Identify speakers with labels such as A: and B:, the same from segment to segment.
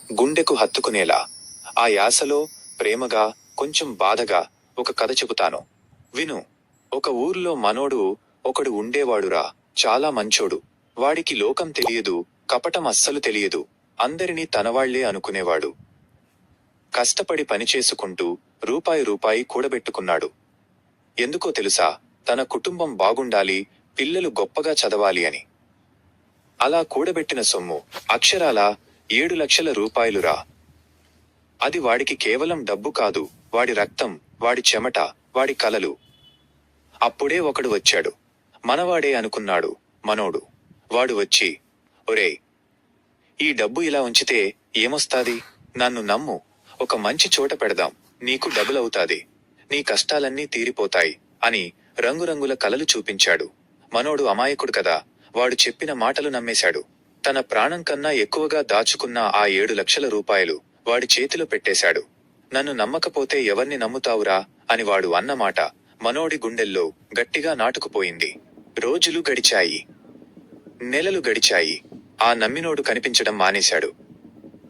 A: గుండెకు హత్తుకునేలా. ఆ యాసలో ప్రేమగా, కొంచెం బాధగా ఒక కథ చెబుతాను. విను. ఒక ఊర్లో మనోడు ఒకడు ఉండేవాడురా. చాలా మంచోడు. వాడికి లోకం తెలియదు, కపటం అస్సలు తెలియదు. అందరినీ తనవాళ్లే అనుకునేవాడు. కష్టపడి పనిచేసుకుంటూ రూపాయి కూడబెట్టుకున్నాడు. ఎందుకో తెలుసా? తన కుటుంబం బాగుండాలి, పిల్లలు గొప్పగా చదవాలి అని. అలా కూడబెట్టిన సొమ్ము అక్షరాల 7 లక్షల రూపాయలురా. అది వాడికి కేవలం డబ్బు కాదు, వాడి రక్తం, వాడి చెమట, వాడి కలలు. అప్పుడే ఒకడు వచ్చాడు. మనవాడే అనుకున్నాడు మనోడు. వాడు వచ్చి, ఒరేయ్, ఈ డబ్బు ఇలా ఉంచితే ఏమొస్తాది? నన్ను నమ్ము. ఒక మంచి చోట పెడదాం. నీకు డబుల్ అవుతాది. నీ కష్టాలన్నీ తీరిపోతాయి అని రంగురంగుల కలలు చూపించాడు. మనోడు అమాయకుడు కదా. వాడు చెప్పిన మాటలు నమ్మేశాడు. తన ప్రాణం కన్నా ఎక్కువగా దాచుకున్న ఆ 7 లక్షల రూపాయలు వాడి చేతిలో పెట్టేశాడు. నన్ను నమ్మకపోతే ఎవర్ని నమ్ముతావురా అని వాడు అన్నమాట మనోడి గుండెల్లో గట్టిగా నాటుకుపోయింది. రోజులు గడిచాయి. నెలలు గడిచాయి. ఆ నమ్మినోడు కనిపించడం మానేశాడు.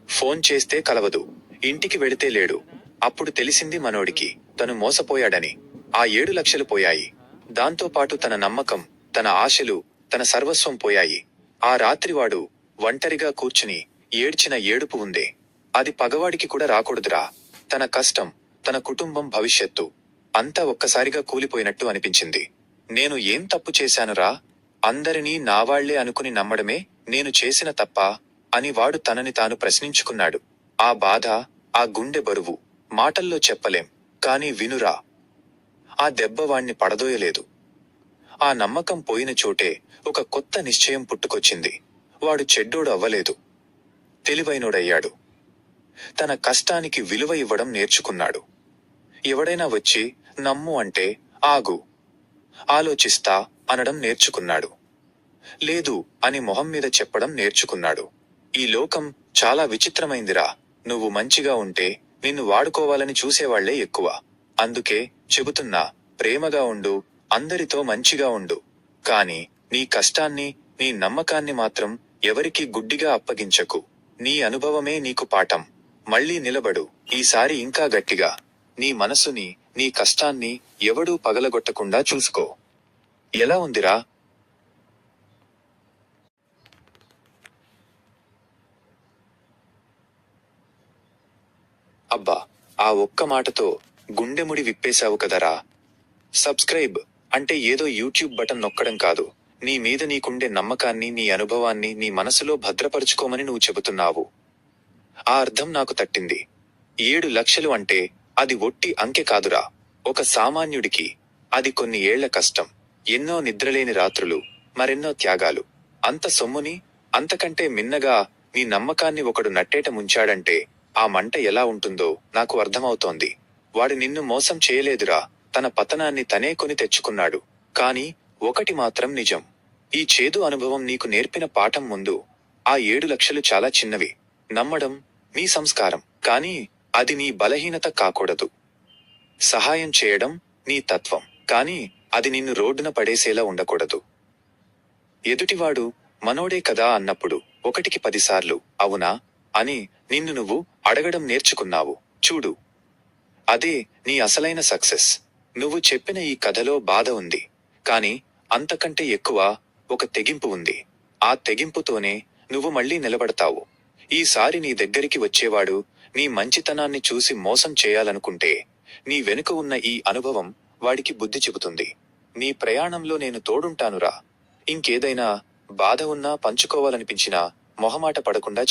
A: ఫోన్ చేస్తే కలవదు. ఇంటికి వెడితే లేడు. అప్పుడు తెలిసింది మనోడికి తను మోసపోయాడని. ఆ 7 లక్షలు పోయాయి. దాంతోపాటు తన నమ్మకం, తన ఆశలు, తన సర్వస్వం పోయాయి. ఆ రాత్రి వాడు ఒంటరిగా కూర్చుని ఏడ్చిన ఏడుపు ఉందే, అది పగవాడికి కూడా రాకూడదురా. తన కష్టం, తన కుటుంబం భవిష్యత్తు అంతా ఒక్కసారిగా కూలిపోయినట్టు అనిపించింది. నేను ఏం తప్పు చేశానురా? అందరినీ నావాళ్లే అనుకుని నమ్మడమే నేను చేసిన తప్పా అని వాడు తనని తాను ప్రశ్నించుకున్నాడు. ఆ బాధ, ఆ గుండె బరువు మాటల్లో చెప్పలేం. కాని వినురా, ఆ దెబ్బ వాణ్ణి పడదోయలేదు. ఆ నమ్మకం పోయిన చోటే ఒక కొత్త నిశ్చయం పుట్టుకొచ్చింది. వాడు చెడ్డోడు అవ్వలేదు, తెలివైనోడయ్యాడు. తన కష్టానికి విలువ ఇవ్వడం నేర్చుకున్నాడు. ఎవడైనా వచ్చి నమ్ము అంటే ఆగు, ఆలోచిస్తా అనడం నేర్చుకున్నాడు. లేదు అని మొహం మీద చెప్పడం నేర్చుకున్నాడు. ఈ లోకం చాలా విచిత్రమైందిరా. నువ్వు మంచిగా ఉంటే నిన్ను వాడుకోవాలని చూసేవాళ్లే ఎక్కువ. అందుకే చెబుతున్నా, ప్రేమగా ఉండు, అందరితో మంచిగా ఉండు. కాని నీ కష్టాన్ని, నీ నమ్మకాన్ని మాత్రం ఎవరికీ గుడ్డిగా అప్పగించకు. నీ అనుభవమే నీకు పాఠం. మళ్ళీ నిలబడు. ఈసారి ఇంకా గట్టిగా. నీ మనసుని, నీ కష్టాన్ని ఎవడూ పగలగొట్టకుండా చూసుకో. ఎలా ఉందిరా? అబ్బా, ఆ ఒక్క మాటతో గుండెముడి విప్పేశావు కదరా. సబ్స్క్రైబ్ అంటే ఏదో యూట్యూబ్ బటన్ నొక్కడం కాదు. నీ మీద నీకుండే నమ్మకాన్ని, నీ అనుభవాన్ని నీ మనసులో భద్రపరుచుకోమని నువ్వు చెబుతున్నావు. ఆ అర్థం నాకు తట్టింది. 7 లక్షలు అంటే అది ఒట్టి అంకె కాదురా. ఒక సామాన్యుడికి అది కొన్ని ఏళ్ల కష్టం, ఎన్నో నిద్రలేని రాత్రులు, మరెన్నో త్యాగాలు. అంత సొమ్ముని, అంతకంటే మిన్నగా నీ నమ్మకాన్ని ఒకడు నట్టేట ముంచాడంటే ఆ మంట ఎలా ఉంటుందో నాకు అర్థమవుతోంది. వాడు నిన్ను మోసం చేయలేదురా. తన పతనాన్ని తనే కొని తెచ్చుకున్నాడు. కాని ఒకటి మాత్రం నిజం. ఈ చేదు అనుభవం నీకు నేర్పిన పాఠం ముందు ఆ 7 లక్షలు చాలా చిన్నవి. నమ్మడం నీ సంస్కారం, కాని అది నీ బలహీనత కాకూడదు. సహాయం చేయడం నీ తత్వం, కాని అది నిన్ను రోడ్డున పడేసేలా ఉండకూడదు. ఎదుటివాడు మనోడే కదా అన్నప్పుడు 1కి 10 సార్లు అవునా అని నిన్ను నువ్వు అడగడం నేర్చుకున్నావు చూడు. అదే నీ అసలైన సక్సెస్. నువ్వు చెప్పిన ఈ కథలో బాధ ఉంది, కాని అంతకంటే ఎక్కువ ఒక తెగింపు ఉంది. ఆ తెగింపుతోనే నువ్వు మళ్ళీ నిలబడతావు. ఈసారి నీ దగ్గరికి వచ్చేవాడు నీ మంచితనాన్ని చూసి మోసం చేయాలనుకుంటే నీ వెనుక ఉన్న ఈ అనుభవం వాడికి బుద్ధి చెబుతుంది. నీ ప్రయాణంలో నేను తోడుంటానురా. ఇంకేదైనా బాధ ఉన్నా, పంచుకోవాలనిపించినా మొహమాట పడకుండా